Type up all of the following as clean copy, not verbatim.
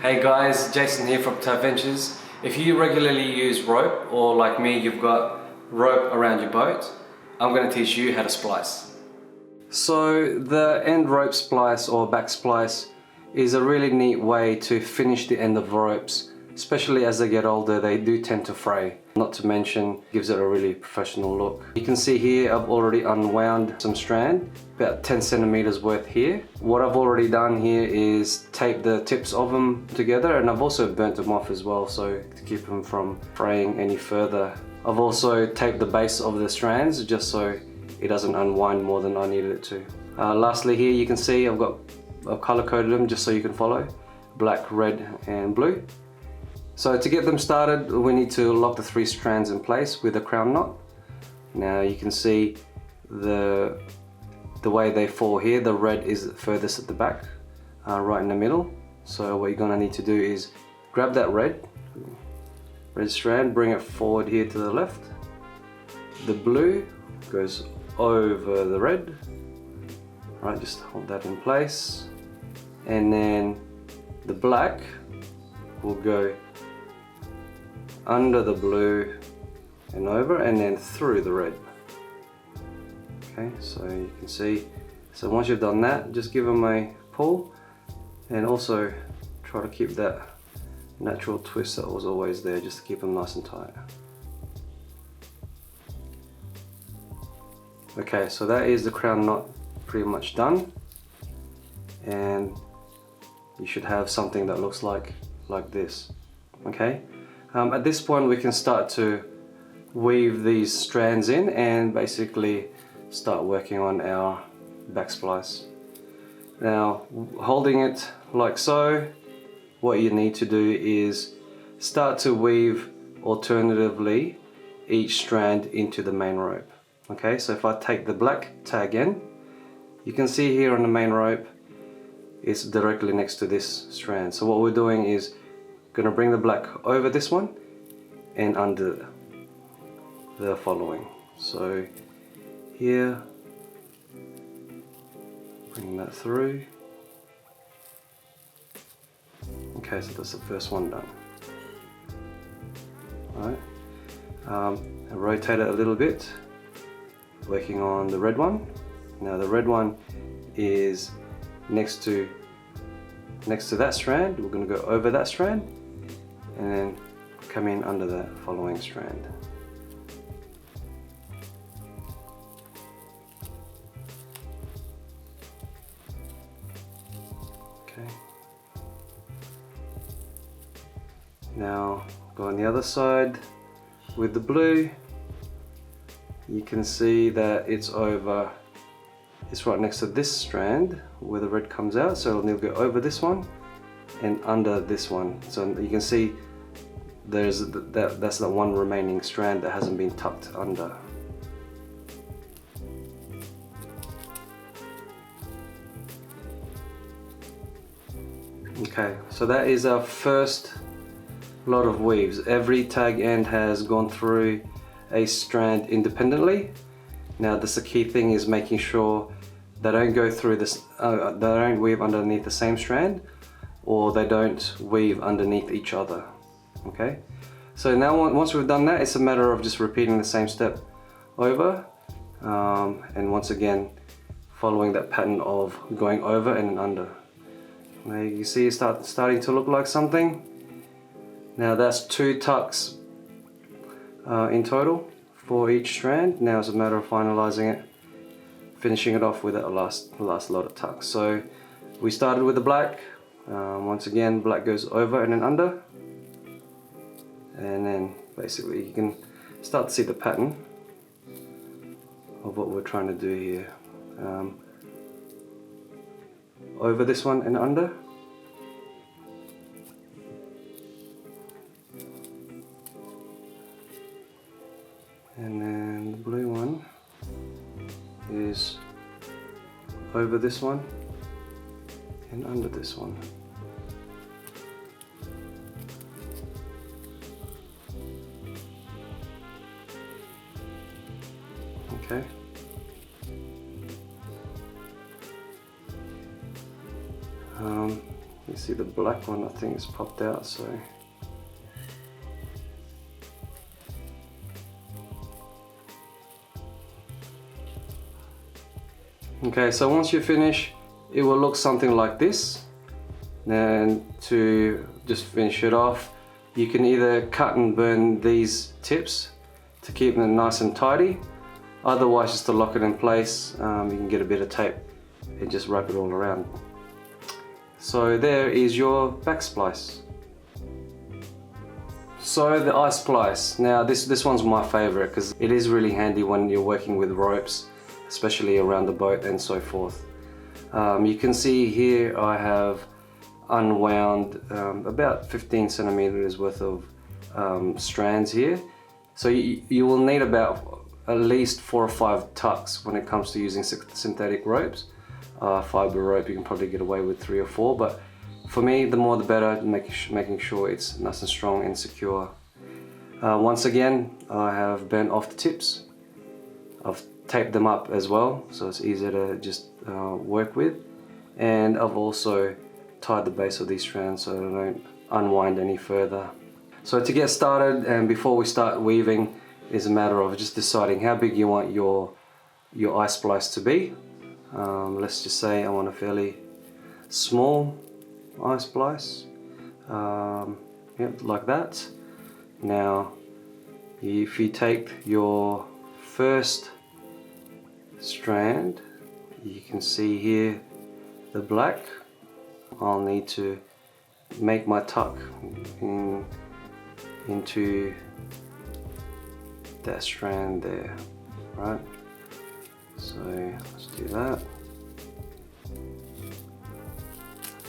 Hey guys, Jason here from Tow Ventures. If you regularly use rope, or like me, you've got rope around your boat, I'm going to teach you how to splice. So the end rope splice or back splice is a really neat way to finish the end of ropes, especially as they get older. They do tend to fray. Not to mention, gives it a really professional look. You can see here I've already unwound some strand, about 10 centimeters worth here. What I've already done here is tape the tips of them together, and I've also burnt them off as well, so to keep them from fraying any further. I've also taped the base of the strands just so it doesn't unwind more than I needed it to. Lastly here you can see I've color coded them just so you can follow. Black, red and blue. So to get them started, we need to lock the 3 strands in place with a crown knot. Now you can see the way they fall here. The red is furthest at the back, right in the middle. So what you're gonna need to do is grab that red strand, bring it forward here to the left. The blue goes over the red. Right, just hold that in place. And then the black will go under the blue and over, and then through the red. Okay, so you can see, so once you've done that, just give them a pull and also try to keep that natural twist that was always there, just to keep them nice and tight. Okay, so that is the crown knot pretty much done, and you should have something that looks like this. Okay. At this point we can start to weave these strands in and basically start working on our back splice. Now, holding it like so, what you need to do is start to weave alternatively each strand into the main rope. Okay, so if I take the black tag in, you can see here on the main rope it's directly next to this strand. So what we're doing is going to bring the black over this one and under the following. So here, bring that through. Okay, so that's the first one done. Alright, I rotate it a little bit, working on the red one. Now the red one is next to that strand. We're going to go over that strand and then come in under the following strand. Okay. Now go on the other side with the blue. You can see that it's right next to this strand where the red comes out, so it'll go over this one and under this one. So you can see that's the one remaining strand that hasn't been tucked under. Okay, so that is our first lot of weaves. Every tag end has gone through a strand independently. Now the key thing is making sure they don't go through this, they don't weave underneath the same strand, or they don't weave underneath each other. Okay, so now once we've done that, it's a matter of just repeating the same step over, and once again following that pattern of going over and then under. Now you can see it's starting to look like something. Now that's 2 tucks in total for each strand. Now it's a matter of finalizing it, finishing it off with the last lot of tucks. So we started with the black. Once again, black goes over and then under, and then basically you can start to see the pattern of what we're trying to do here. Over this one and under. And then the blue one is over this one and under this one. Okay. You see the black one, I think it's popped out, so. Okay, so once you finish, it will look something like this. And to just finish it off, you can either cut and burn these tips to keep them nice and tidy. Otherwise, just to lock it in place, you can get a bit of tape and just wrap it all around. So there is your back splice. So the eye splice. Now this one's my favorite because it is really handy when you're working with ropes, especially around the boat and so forth. You can see here I have unwound about 15 centimeters worth of strands here. So you will need about at least 4 or 5 tucks when it comes to using synthetic ropes. Fiber rope you can probably get away with 3 or 4, but for me the more the better, making sure it's nice and strong and secure. Once again, I have bent off the tips. I've taped them up as well, so it's easier to just work with, and I've also tied the base of these strands so they don't unwind any further. So to get started, and before we start weaving, is a matter of just deciding how big you want your eye splice to be. Let's just say I want a fairly small eye splice, yep, like that. Now if you take your first strand, you can see here the black. I'll need to make my tuck into that strand there, right? So let's do that,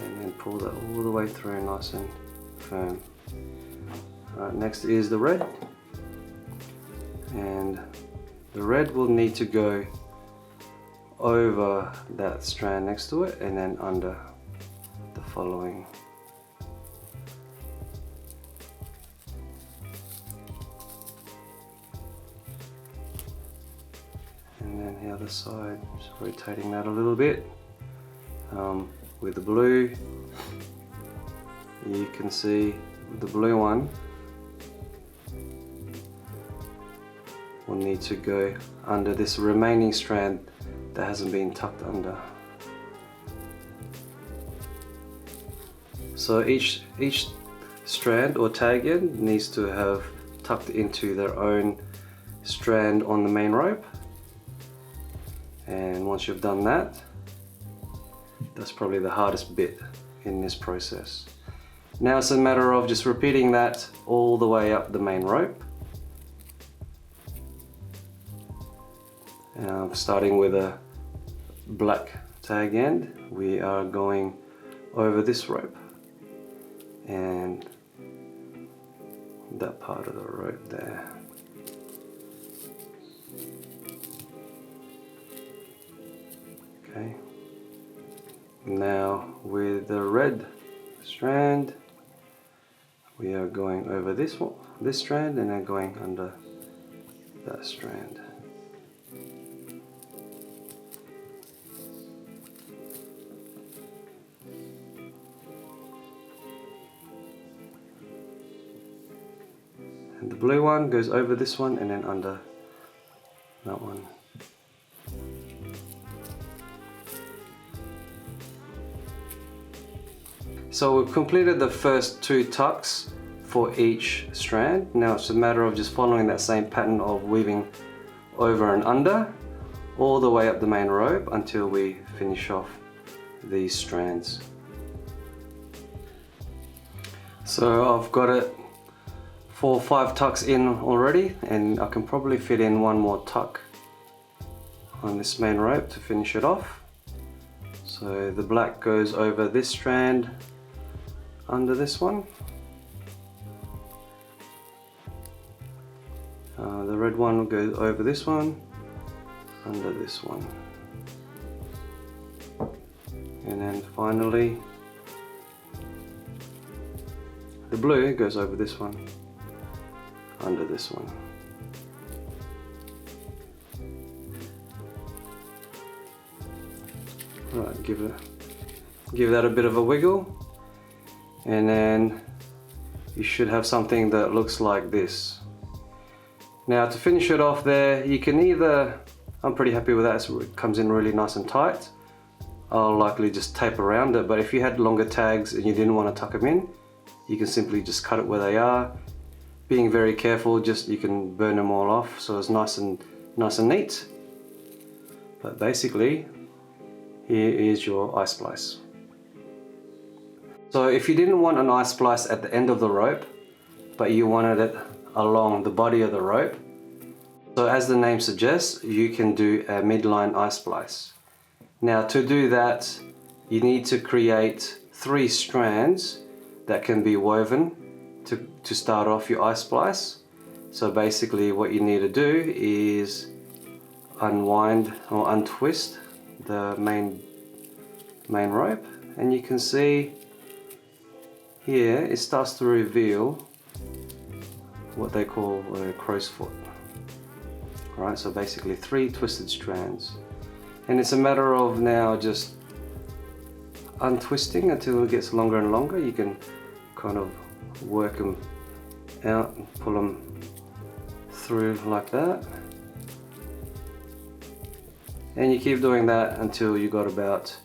and then pull that all the way through nice and firm. Right, next is the red, and the red will need to go over that strand next to it and then under the following. And then the other side, just rotating that a little bit. With the blue, you can see the blue one will need to go under this remaining strand that hasn't been tucked under. So each strand or tag end needs to have tucked into their own strand on the main rope. And once you've done that, that's probably the hardest bit in this process. Now it's a matter of just repeating that all the way up the main rope. Starting with a black tag end, we are going over this rope and that part of the rope there. Okay. Now with the red strand, we are going over this one, this strand, and then going under that strand. And the blue one goes over this one and then under that one. So we've completed the first 2 tucks for each strand. Now it's a matter of just following that same pattern of weaving over and under all the way up the main rope until we finish off these strands. So I've got it 4 or 5 tucks in already, and I can probably fit in 1 more tuck on this main rope to finish it off. So the black goes over this strand under this one. The red one goes over this one under this one. And then finally the blue goes over this one under this one. Right, give that a bit of a wiggle, and then you should have something that looks like this. Now to finish it off there, you can either, I'm pretty happy with that, so it comes in really nice and tight. I'll likely just tape around it, but if you had longer tags and you didn't want to tuck them in, you can simply just cut it where they are. Being very careful, just you can burn them all off so it's nice and neat. But basically, here is your eye splice. So if you didn't want an eye splice at the end of the rope, but you wanted it along the body of the rope, so as the name suggests, you can do a midline eye splice. Now to do that, you need to create 3 strands that can be woven to start off your eye splice. So basically what you need to do is unwind or untwist the main rope, and you can see here it starts to reveal what they call a crow's foot. Right, so basically 3 twisted strands, and it's a matter of now just untwisting until it gets longer and longer. You can kind of work them out and pull them through like that, and you keep doing that until you got about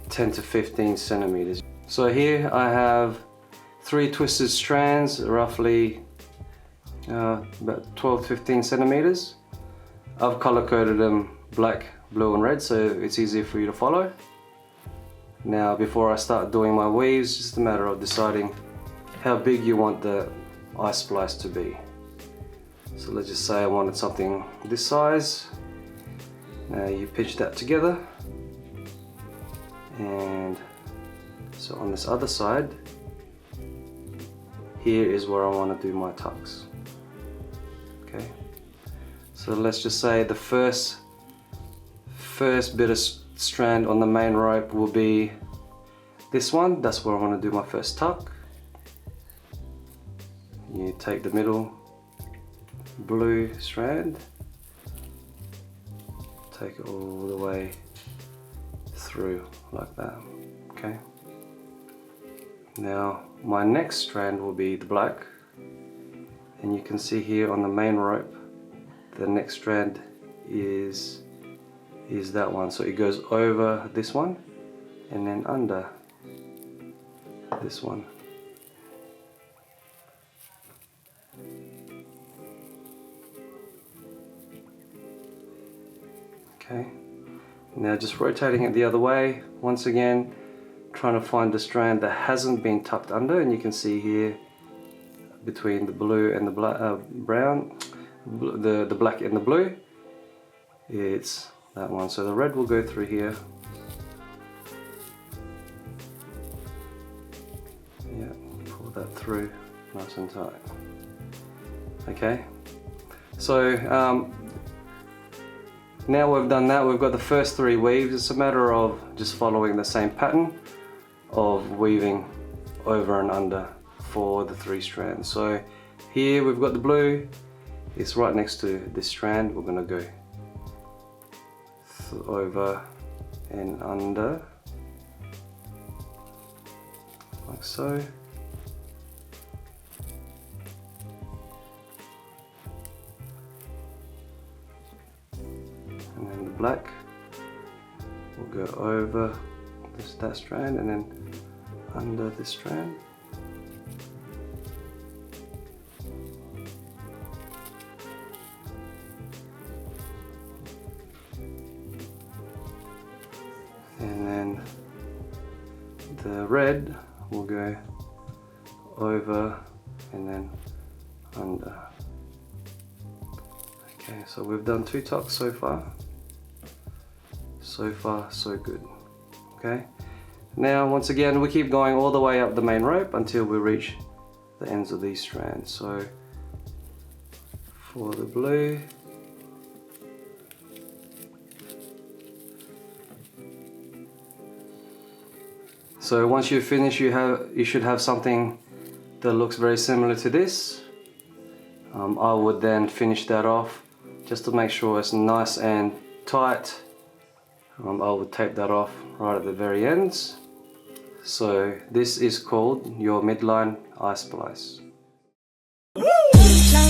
10 to 15 centimeters. So here I have 3 twisted strands, roughly about 12 to 15 centimeters. I've color coded them black, blue and red, so it's easier for you to follow. Now before I start doing my weaves, it's just a matter of deciding how big you want the eye splice to be. So let's just say I wanted something this size. Now you pinch that together, and so on this other side, here is where I want to do my tucks. Okay, so let's just say the first bit of strand on the main rope will be this one. That's where I want to do my first tuck. You take the middle blue strand, take it all the way through like that. Okay, now my next strand will be the black, and you can see here on the main rope the next strand is that one, so it goes over this one and then under this one. Okay, now just rotating it the other way, once again trying to find the strand that hasn't been tucked under, and you can see here between the blue and the black, the black and the blue, it's that one. So the red will go through here. Yeah, pull that through nice and tight. Okay, so now we've done that, we've got the first 3 weaves. It's a matter of just following the same pattern of weaving over and under for the 3 strands. So here we've got the blue, it's right next to this strand. We're going to go over and under like so. And then the black will go over that strand and then under this strand. And then the red will go over and then under. Okay, so we've done 2 tucks so far. So far, so good. Okay, now once again we keep going all the way up the main rope until we reach the ends of these strands. So for the blue, so once you finish, you should have something that looks very similar to this. I would then finish that off just to make sure it's nice and tight. I would tape that off right at the very ends. So this is called your midline eye splice. Woo!